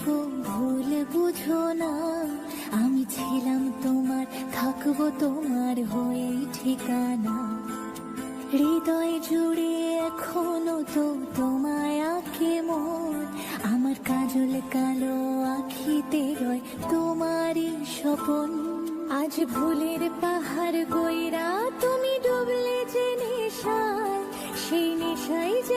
গো ভুল বুঝো না, আমি ছিলাম তোমার, থাকবো তোমার হয়েই ঠিকানা। হৃদয় জুড়ে এখনো তো তোমায় আঁকে মন, আমার কাজল কালো আখিতে রয় তোমারই স্বপন। আজ ভুলের পাহাড় গইরা তুমি ডুবলে যে নেশায়, সেই নেশাই যে